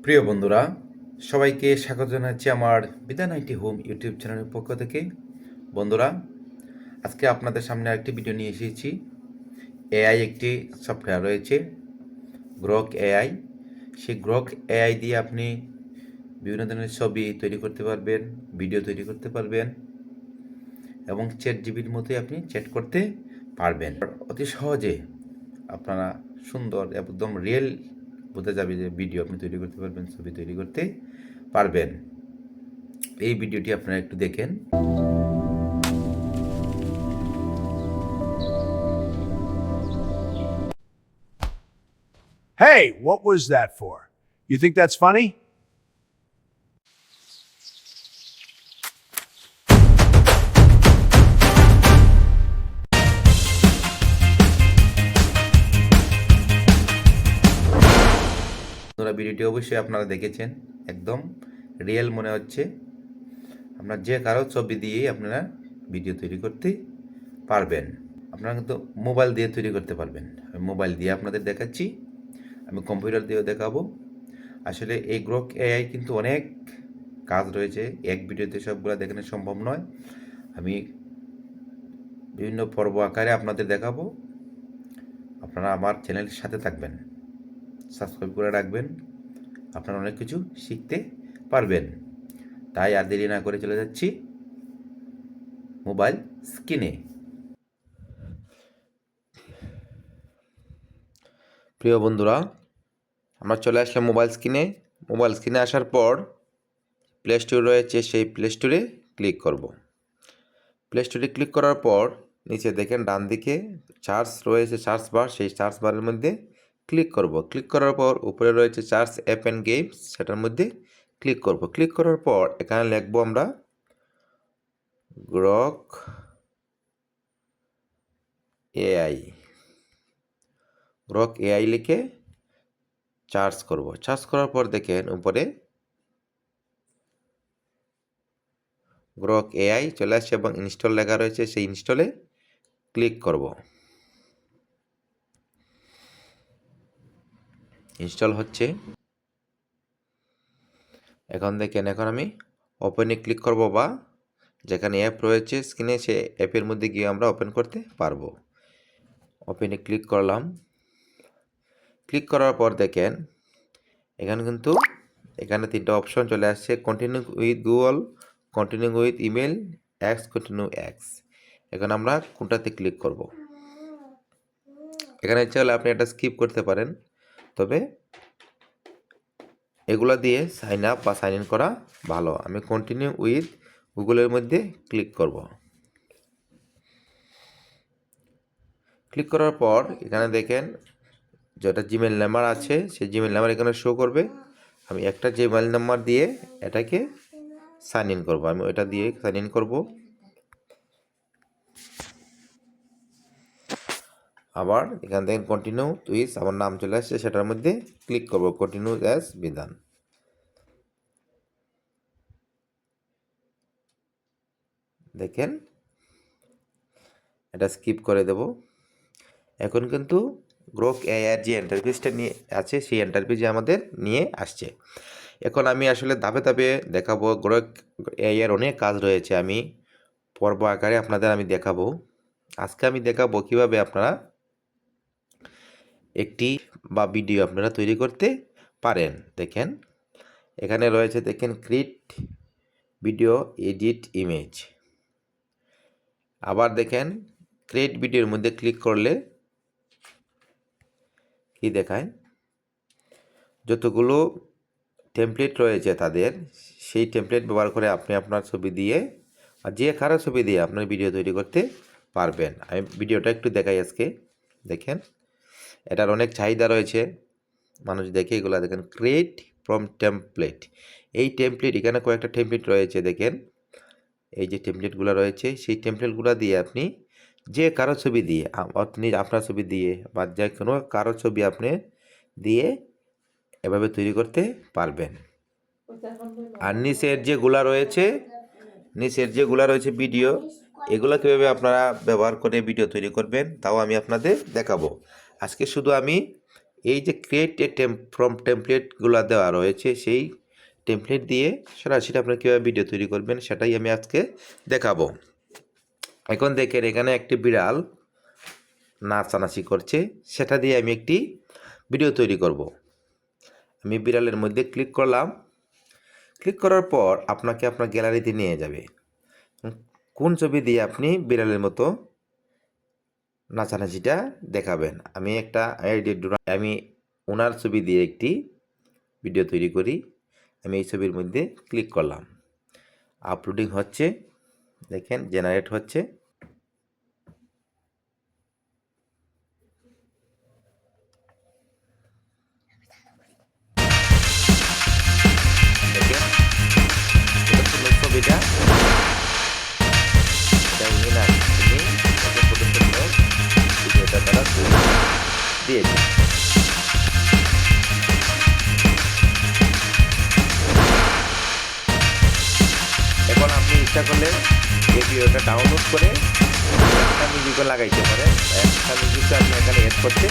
প্রিয় বন্ধুরা, সবাইকে স্বাগত জানাচ্ছি আমার বিধান আইটি হোম ইউটিউব চ্যানেলের পক্ষ থেকে। বন্ধুরা, আজকে আপনাদের সামনে একটি ভিডিও নিয়ে এসেছি। এআই একটি সফটওয়্যার রয়েছে, গ্রক এআই। সেই গ্রক এআই দিয়ে আপনি বিভিন্ন ধরনের ছবি তৈরি করতে পারবেন, ভিডিও তৈরি করতে পারবেন এবং চ্যাট জিপিটির মতোই আপনি চ্যাট করতে পারবেন। অতি সহজে আপনারা সুন্দর একদম রিয়েল বোঝা যাবে যে ভিডিও আপনি তৈরি করতে পারবেন, ছবি তৈরি করতে পারবেন। এই ভিডিওটি আপনারা একটু দেখেন। Hey, what was that for? You think that's funny? ভিডিওটি অবশ্যই আপনারা দেখেছেন, একদম রিয়েল মনে হচ্ছে। আপনার যে কারো ছবি দিয়েই আপনারা ভিডিও তৈরি করতে পারবেন। আপনারা কিন্তু মোবাইল দিয়ে তৈরি করতে পারবেন। আমি মোবাইল দিয়ে আপনাদের দেখাচ্ছি, আমি কম্পিউটার দিয়েও দেখাবো। আসলে এই গ্রক এআই কিন্তু অনেক কাজ রয়েছে, এক ভিডিওতে সবগুলো দেখানো সম্ভব নয়। আমি বিভিন্ন পর্ব আকারে আপনাদের দেখাবো। আপনারা আমার চ্যানেলের সাথে থাকবেন, সাবস্ক্রাইব করে রাখবেন, আপনারা অনেক কিছু শিখতে পারবেন। তাই আর দেরি না করে চলে যাচ্ছি মোবাইল স্ক্রিনে। প্রিয় বন্ধুরা, আমরা চলে আসলাম মোবাইল স্ক্রিনে। মোবাইল স্ক্রিনে আসার পর প্লে স্টোর রয়েছে, সেই প্লে স্টোরে ক্লিক করব। প্লে স্টোরে ক্লিক করার পর নিচে দেখেন ডান দিকে সার্চ রয়েছে, সার্চ বার, সেই সার্চ বারের মধ্যে ক্লিক করব। ক্লিক করার পর উপরে রয়েছে সার্চ অ্যাপ অ্যান্ড গেমস, সেটার মধ্যে ক্লিক করব। ক্লিক করার পর এখানে লিখবো আমরা গ্রক এআই। গ্রক এআই লিখে সার্চ করব। সার্চ করার পর দেখেন উপরে গ্রক এআই চলে আসছে এবং ইনস্টল লেখা রয়েছে, সেই ইনস্টলে ক্লিক করব। ইনস্টল হচ্ছে। এখন দেখেন, এখন আমি ওপেনে ক্লিক করব, বা যেখানে অ্যাপ রয়েছে স্ক্রিনে সে অ্যাপের মধ্যে গিয়ে আমরা ওপেন করতে পারবো। ওপেনে ক্লিক করলাম। ক্লিক করার পর দেখেন এখানে তিনটা অপশন চলে আসছে, continue with Google, continue with email, x, continue x. এখন আমরা কোনটাতে ক্লিক করব। এখানে চাইলে আপনি এটা স্কিপ করতে পারেন, তবে এগুলা দিয়ে সাইন আপ বা সাইন ইন করা ভালো। আমি কন্টিনিউ উইথ গুগলের মধ্যে ক্লিক করব। ক্লিক করার পর এখানে দেখেন যেটা জিমেল নাম্বার আছে, সেই জিমেল নাম্বার এখানে শো করবে। আমি একটা জিমেল নাম্বার দিয়ে এটাকে সাইন ইন করবো। আমি ওটা দিয়ে সাইন ইন করব। আবার এখান থেকে কন্টিনিউ উইথ আমার নাম চলে আসছে, সেটার মধ্যে ক্লিক করব, কন্টিনিউ অ্যাজ বিধান। দেখেন এটা স্কিপ করে দেব। এখন কিন্তু গ্রক এআইয়ের যে ইন্টারফেসটা নিয়ে আছে, সেই ইন্টারফেসে আমাদের নিয়ে আসছে। এখন আমি আসলে ধাপে ধাপে দেখাবো। গ্রক এআইয়ের অনেক কাজ রয়েছে, আমি পর্ব আকারে আপনাদের আমি দেখাবো। আজকে আমি দেখাবো কিভাবে আপনারা একটি বা ভিডিও আপনারা তৈরি করতে পারেন। দেখেন এখানে রয়েছে, দেখেন ক্রিয়েট ভিডিও, এডিট ইমেজ। আবার দেখেন ক্রিয়েট ভিডিওর মধ্যে ক্লিক করলে কি দেখায়, যতগুলো টেমপ্লেট রয়েছে তাদের, সেই টেমপ্লেট ব্যবহার করে আপনি আপনার ছবি দিয়ে আর যে কারো ছবি দিয়ে আপনার ভিডিও তৈরি করতে পারবেন। আমি ভিডিওটা একটু দেখাই আজকে। দেখেন এটার অনেক চাহিদা রয়েছে, মানুষ দেখে এগুলো। দেখেন ক্রিয়েট ফ্রম টেমপ্লেট, এই টেমপ্লেট, এখানে কয়েকটা টেমপ্লেট রয়েছে। দেখেন এই যে টেমপ্লেটগুলো রয়েছে, সেই টেমপ্লেটগুলো দিয়ে আপনি যে কারো ছবি দিয়ে, আপনি আপনার ছবি দিয়ে বা যে কোনো কারো ছবি আপনি দিয়ে এভাবে তৈরি করতে পারবেন। আর নিচের যেগুলা রয়েছে ভিডিও, এগুলো কীভাবে আপনারা ব্যবহার করে ভিডিও তৈরি করবেন তাও আমি আপনাদের দেখাবো। আজকে শুধু আমি এই যে ক্রিয়েট এ ফ্রম টেমপ্লেটগুলো দেওয়া রয়েছে, সেই টেমপ্লেট দিয়ে সরাসরি আপনারা কীভাবে ভিডিও তৈরি করবেন সেটাই আমি আজকে দেখাবো। এখন দেখেন এখানে একটি বিড়াল নাচানাচি করছে, সেটা দিয়ে আমি একটি ভিডিও তৈরি করব। আমি বিড়ালের মধ্যে ক্লিক করলাম। ক্লিক করার পর আপনাকে আপনার গ্যালারিতে নিয়ে যাবে। কোন ছবি দিয়ে আপনি বিড়ালের মতো নাচানাচিটা দেখাবেন। আমি ওনার ছবি দিয়ে একটি ভিডিও তৈরি করি। আমি এই ছবির মধ্যে ক্লিক করলাম। আপলোডিং হচ্ছে, দেখেন জেনারেট হচ্ছে। দেখেন ছবিটা উনি ভিডিওটা তারা দিয়েছে। এখন আপনি ইচ্ছা করলে এই ভিডিওটা ডাউনলোড করে একটা মিউজিকও লাগাইতে পারেন, একটা মিউজিকও আপনি এখানে এড করতে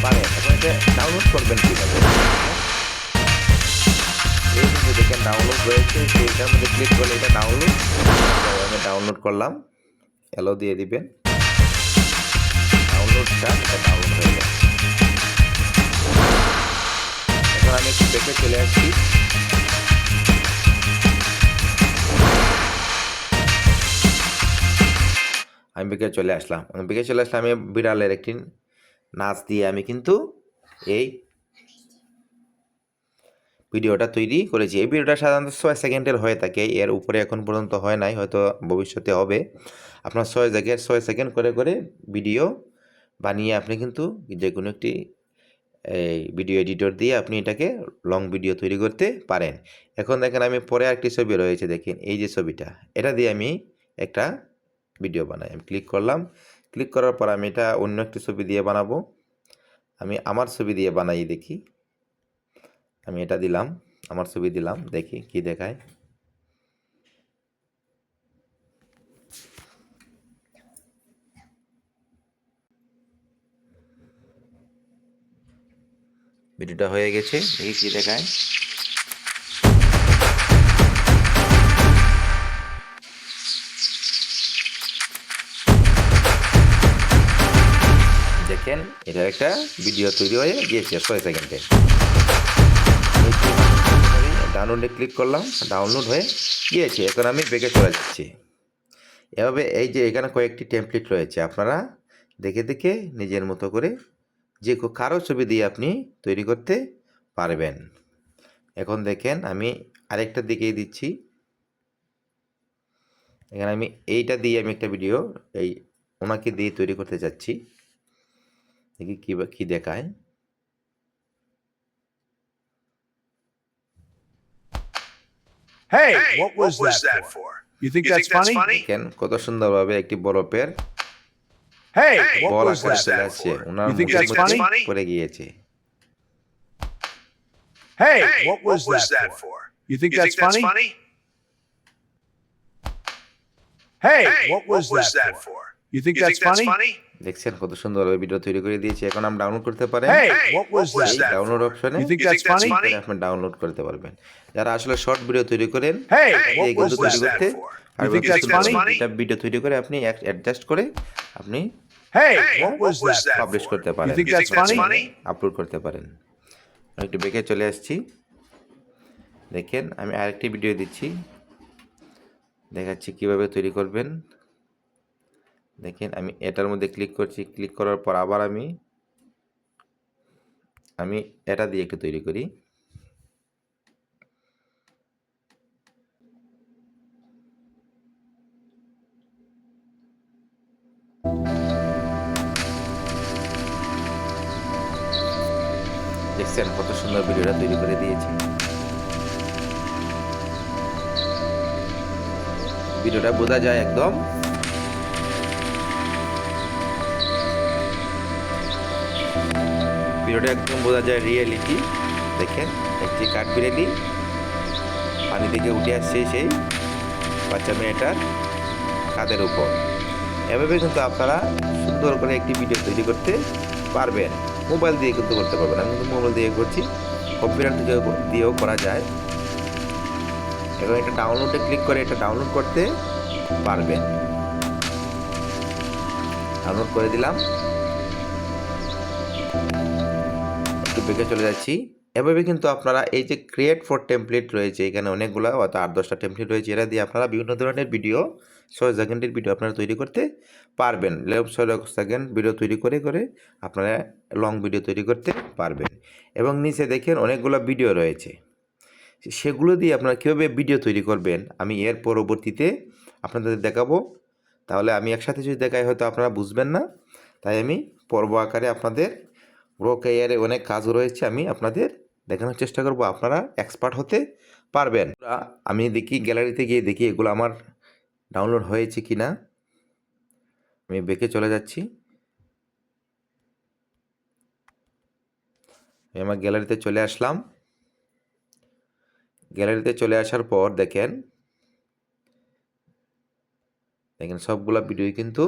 পারেন। এখন এটা ডাউনলোড করবেন কীভাবে, এই যে দেখেন ডাউনলোড রয়েছে, সেইটার মধ্যে ক্লিক করলে এটা আমি ডাউনলোড করলাম, অ্যালো দিয়ে দিবেন। ডাউনলোডটা এটা ডাউনলোড হয়ে যায়। এখন আমি একটু দেখে চলে আসছি। আমি বেঁকে চলে আসলাম। আমি বিড়ালের একটি নাচ দিয়ে আমি কিন্তু এই ভিডিওটা তৈরি করেছি। এই ভিডিওটা সাধারণত 6 সেকেন্ডের হয়ে থাকে, এর উপরে এখন পর্যন্ত হয় নাই, হয়তো ভবিষ্যতে হবে। আপনার 6 সেকেন্ড করে করে ভিডিও বানিয়ে আপনি কিন্তু যে কোনো একটি এই ভিডিও এডিটর দিয়ে আপনি এটাকে লং ভিডিও তৈরি করতে পারেন। এখন দেখেন আমি পরে একটি ছবি রয়েছে, দেখেন এই যে ছবিটা, এটা দিয়ে আমি একটা ভিডিও বানাই। আমি ক্লিক করলাম। ক্লিক করার পর আমি এটা অন্য একটি ছবি দিয়ে বানাবো। আমি আমার ছবি দিয়ে বানাই দেখি। আমি এটা দিলাম, আমার ছবি দিলাম, দেখি কি দেখায়। ভিডিওটা হয়ে গেছে, দেখি কি দেখায়। দেখেন এটা একটা ভিডিও তৈরি হয়ে গিয়েছে 6 সেকেন্ডে। ডাউনলোডে ক্লিক করলাম, ডাউনলোড হয়ে গিয়েছে। এখন আমি ব্যাকে চলে যাচ্ছি। এভাবে এই যে এখানে কয়েকটি টেমপ্লেট রয়েছে, আপনারা দেখে দেখে নিজের মতো করে যে কারো ছবি দিয়ে আপনি তৈরি করতে পারবেন। এখন দেখেন আমি আরেকটা দিকেই দিচ্ছি। এখানে আমি এইটা দিয়ে আমি একটা ভিডিও এই ওনাকে দিয়ে তৈরি করতে যাচ্ছি, দেখি কি দেখায়। Hey, what was that for? You think that's funny? দেখেন কত সুন্দরভাবে একটি বরফের Hey, বল what was আকারে চলে that আসছে, for? ওনার You think মুখের that's মধ্যে funny? পড়ে গিয়েছে। Hey, what was that for? You think that's funny? Hey, what was that for? You think that's funny? দেখছেন কত সুন্দরভাবে ভিডিও তৈরি করে দিয়েছি। এখন আপনি ডাউনলোড করতে পারেন। Hey, what was এই that ডাউনলোড for? অপশনে You think that's funny? আপনি ডাউনলোড করতে পারবেন। যারা আসলে শর্ট ভিডিও তৈরি করেন, Hey, what এইগুলো was তৈরি that করতে for? আর You think that's funny? এটা ভিডিও তৈরি করে আপনি অ্যাডজাস্ট করে আপনি Hey, what was that publish for? করতে You পারেন, think that's funny? আপলোড করতে পারেন। আমি একটু ব্যাকে চলে আসছি। দেখেন আমি আরেকটি ভিডিও দিচ্ছি, দেখাচ্ছি কিভাবে তৈরি করবেন। দেখেন আমি এটার মধ্যে ক্লিক করছি। ক্লিক করার পর আবার আমি এটা দিয়ে একটু তৈরি করি। দেখছেন কত সুন্দর ভিডিওটা তৈরি করে দিয়েছি। ভিডিওটা বোঝা যায় একদম। ভিডিওটা একদম বোঝা যায় রিয়েলিটি। দেখেন একটি কাঠবিড়ালি পানি থেকে উঠে আসছে সেই বাচ্চা মেয়েটার কাঁধের উপর। এভাবে কিন্তু আপনারা সুন্দর করে একটি ভিডিও তৈরি করতে পারবেন। মোবাইল দিয়ে কিন্তু করতে পারবেন। আমি কিন্তু মোবাইল দিয়ে করছি, কম্পিউটার দিয়েও করা যায়। এবং এটা ডাউনলোডে ক্লিক করে এটা ডাউনলোড করতে পারবেন। ডাউনলোড করে দিলাম, একটু বেঁকে চলে যাচ্ছি। এভাবে কিন্তু আপনারা এই যে ক্রিয়েট ফর টেমপ্লেট রয়েছে, এখানে অনেকগুলো হয়তো 8-10টা টেমপ্লেট রয়েছে, এরা দিয়ে আপনারা বিভিন্ন ধরনের ভিডিও 6 সেকেন্ডের ভিডিও আপনারা তৈরি করতে পারবেন। 6 সেকেন্ড ভিডিও তৈরি করে করে আপনারা লং ভিডিও তৈরি করতে পারবেন। এবং নিচে দেখেন অনেকগুলো ভিডিও রয়েছে, সেগুলো দিয়ে আপনারা কীভাবে ভিডিও তৈরি করবেন আমি এর পরবর্তীতে আপনাদের দেখাবো। তাহলে আমি একসাথে যদি দেখাই হয়তো আপনারা বুঝবেন না, তাই আমি পর্ব আকারে আপনাদের ব্রোকেয়ারে অনেক কাজ রয়েছে, আমি আপনাদের দেখানোর চেষ্টা করব, আপনারা এক্সপার্ট হতে পারবেন। আমি দেখি গ্যালারিতে গিয়ে দেখি এগুলো আমার ডাউনলোড হয়েছে কি না। আমি বেঁকে চলে যাচ্ছি, আমি আমার গ্যালারিতে চলে আসলাম। গ্যালারিতে চলে আসার পর দেখেন সবগুলা ভিডিও কিন্তু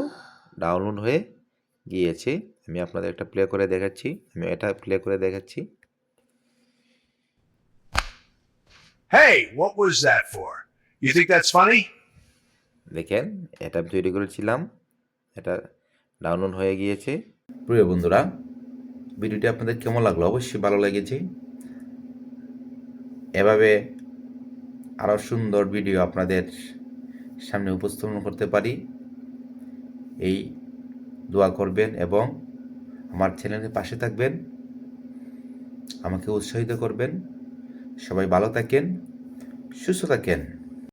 ডাউনলোড হয়ে গিয়েছে। আমি আপনাদের একটা প্লে করে দেখাচ্ছি, Hey, what was that for? You think that's funny? দেখেন এটা আমি তৈরি করেছিলাম, এটা ডাউনলোড হয়ে গিয়েছে। প্রিয় বন্ধুরা, ভিডিওটি আপনাদের কেমন লাগলো? অবশ্যই ভালো লেগেছে। এভাবে আরও সুন্দর ভিডিও আপনাদের সামনে উপস্থাপন করতে পারি, এই দোয়া করবেন এবং আমার চ্যানেলের পাশে থাকবেন, আমাকে উৎসাহিত করবেন। সবাই ভালো থাকেন, সুস্থ থাকেন।